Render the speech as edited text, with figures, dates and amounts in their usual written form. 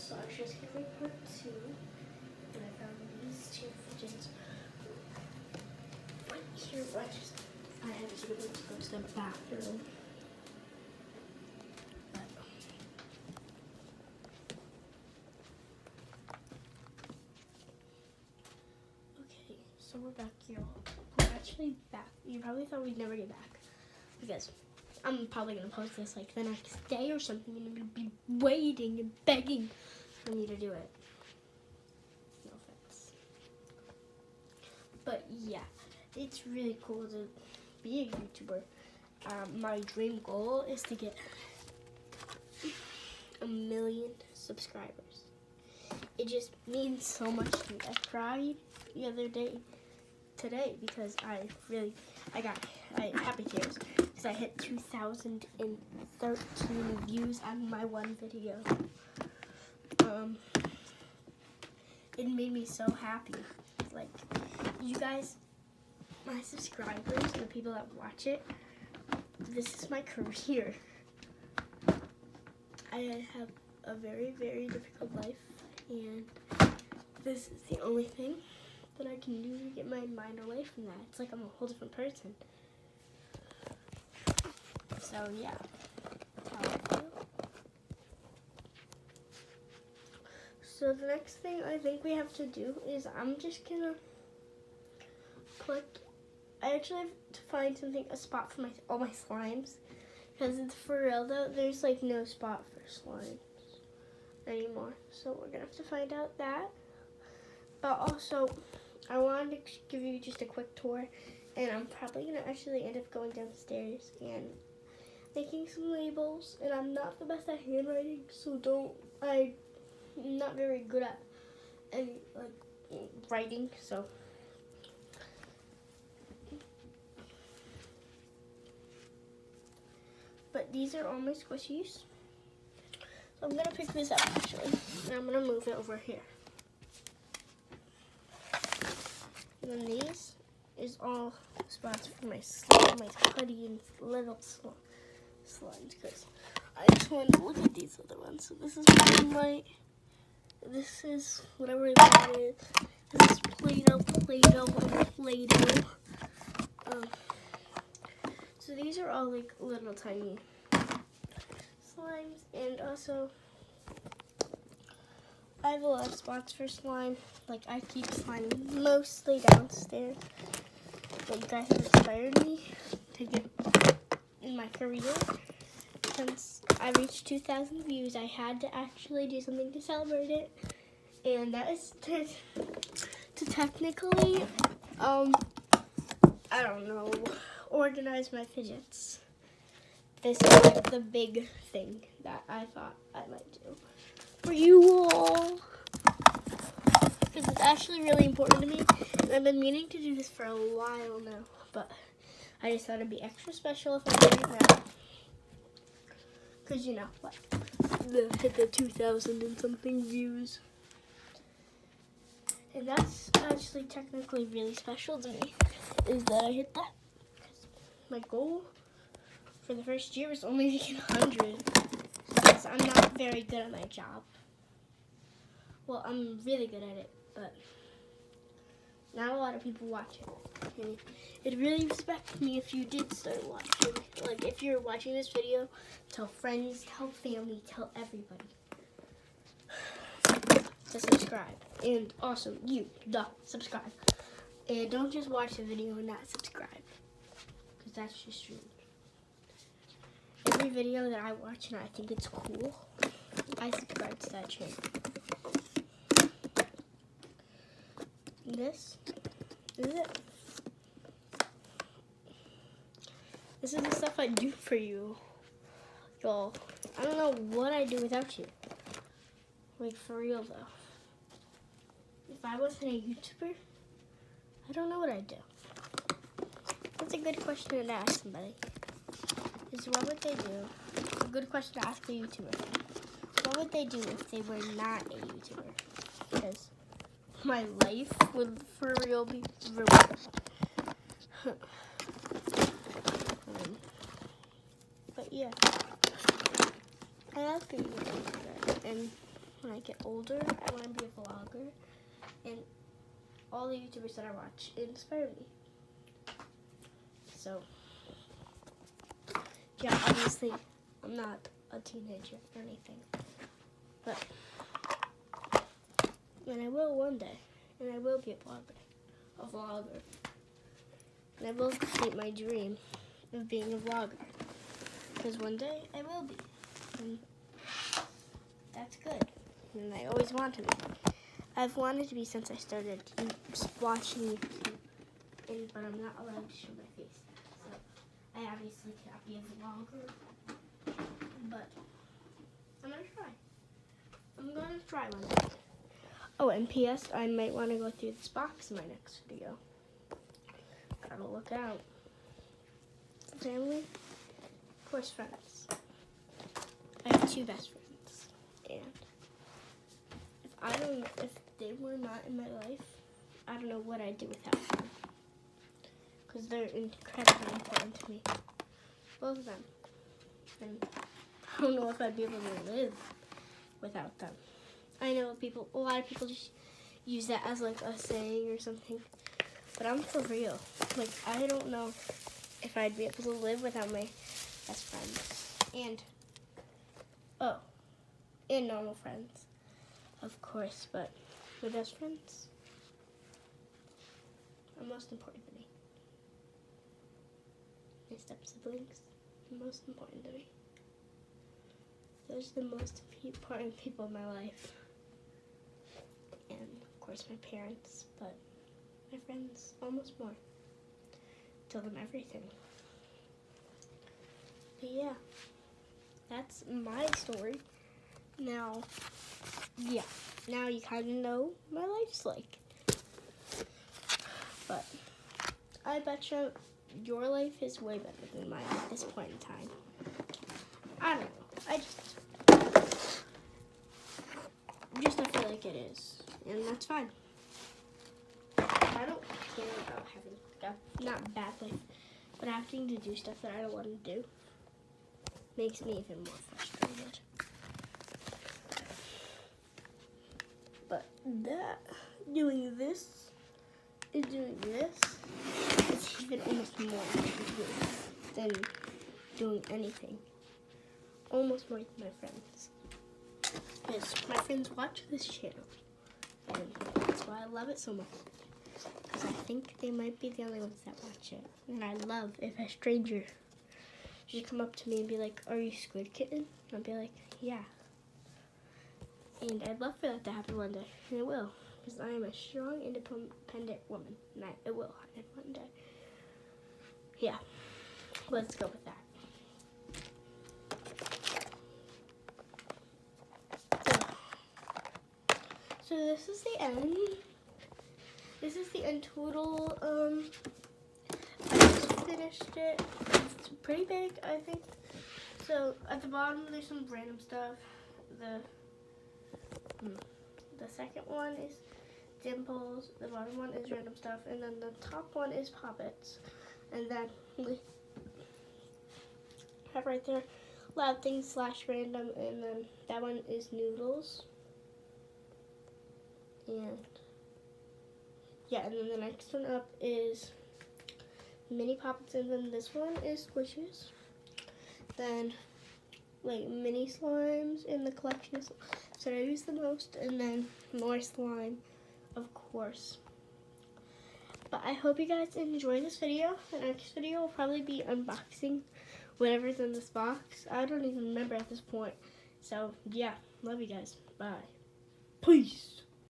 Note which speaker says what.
Speaker 1: So I was just gonna make part 2, and I found these 2 fidgets right here. I had to go to the bathroom. Okay, so we're back here. We're actually back. You probably thought we'd never get back because I'm probably gonna post this like the next day or something, and I'm gonna be waiting and begging for me to do it. No offense. But yeah, it's really cool to be a YouTuber. My dream goal is to get 1 million subscribers. It just means so much to me. I cried the other day, today, because I got happy tears because I hit 2,013 views on my one video. It made me so happy. Like, you guys, my subscribers and the people that watch it, this is my career. I have a very, very difficult life, and this is the only thing that I can do to get my mind away from that. It's like I'm a whole different person. So yeah, that's how I feel. So the next thing I think we have to do is I'm just gonna I actually have to find a spot for all my slimes, because it's for real though, there's like no spot for slimes anymore. So we're gonna have to find out that. But also, I wanted to give you just a quick tour, and I'm probably gonna actually end up going downstairs and making some labels. And I'm not the best at handwriting, so I'm not very good at any writing, so. But these are all my squishies. So I'm gonna pick this up actually, and I'm gonna move it over here. And then these is all spots for my slime, my putty, and little slimes. Because I just want to look at these other ones. So this is Moonlight. This is whatever that is. This is Play-Doh. So these are all like little tiny slimes, and also I have a lot of spots for slime. Like, I keep slime mostly downstairs. But you guys have inspired me to get in my career. Since I reached 2,000 views, I had to actually do something to celebrate it. And that is to technically, I don't know, organize my fidgets. This is like the big thing that I thought I might do for you all, because it's actually really important to me, and I've been meaning to do this for a while now, but I just thought it'd be extra special if I did it now, because you know what, hit the 2,000 and something views, and that's actually technically really special to me, is that I hit that. My goal for the first year was only to get 100, because I'm not very good at my job. Well, I'm really good at it, but not a lot of people watch it. And it'd really respect me if you did start watching. Like, if you're watching this video, tell friends, tell family, tell everybody to subscribe. And also, subscribe. And don't just watch the video and not subscribe, because that's just rude. Every video that I watch and I think it's cool, I subscribe to that channel. This is it. This is the stuff I do for you, y'all. I don't know what I'd do without you. Like, for real though. If I wasn't a YouTuber, I don't know what I'd do. That's a good question to ask somebody. What would they do? A good question to ask a YouTuber. What would they do if they were not a YouTuber? Because my life would for real be ruined. But yeah, I have to do that. And when I get older, I want to be a vlogger. And all the YouTubers that I watch inspire me. So, yeah, obviously, I'm not a teenager or anything. But, and I will one day. And I will be a vlogger. And I will complete my dream of being a vlogger. Because one day, I will be. And that's good. And I always want to be. I've wanted to be since I started watching YouTube, but I'm not allowed to show my face. So I obviously cannot be a vlogger, but I'm gonna try. I'm gonna try one day. Oh, and P.S. I might want to go through this box in my next video. Gotta look out. Family, of course, friends. I have 2 best friends, and if they were not in my life, I don't know what I'd do without them. Because they're incredibly important to me. Both of them. And I don't know if I'd be able to live without them. I know a lot of people just use that as like a saying or something. But I'm for real. Like, I don't know if I'd be able to live without my best friends. And normal friends. Of course, but my best friends are most important to me. My step siblings are most important to me. Those are the most important people in my life. And of course my parents, but my friends almost more. Tell them everything. But yeah, that's my story. Now you kind of know my life's like. But I bet you your life is way better than mine at this point in time. I don't know. I feel like it is. And that's fine. I don't care about having, not bad life, but having to do stuff that I don't want to do makes me even more frustrated. But doing this, it's even almost more than doing anything. Almost more than my friends. Because my friends watch this channel. And that's why I love it so much. Because I think they might be the only ones that watch it. And I love if a stranger should come up to me and be like, "Are you Squid Kitten?" And I'll be like, "Yeah." And I'd love for that to happen one day. And it will. Because I am a strong, independent woman. And it will happen one day. Yeah. Let's go with that. So this is the end. This is the end total. I just finished it. It's pretty big, I think. So at the bottom there's some random stuff. The second one is dimples. The bottom one is random stuff, and then the top one is poppets. And then we have right there loud things / random, and then that one is noodles. And yeah, and then the next one up is mini poppets, and then this one is squishes. Then like mini slimes in the collection that I use the most, and then more slime, of course. But I hope you guys enjoy this video. The next video will probably be unboxing whatever's in this box. I don't even remember at this point. So yeah, love you guys. Bye. Peace.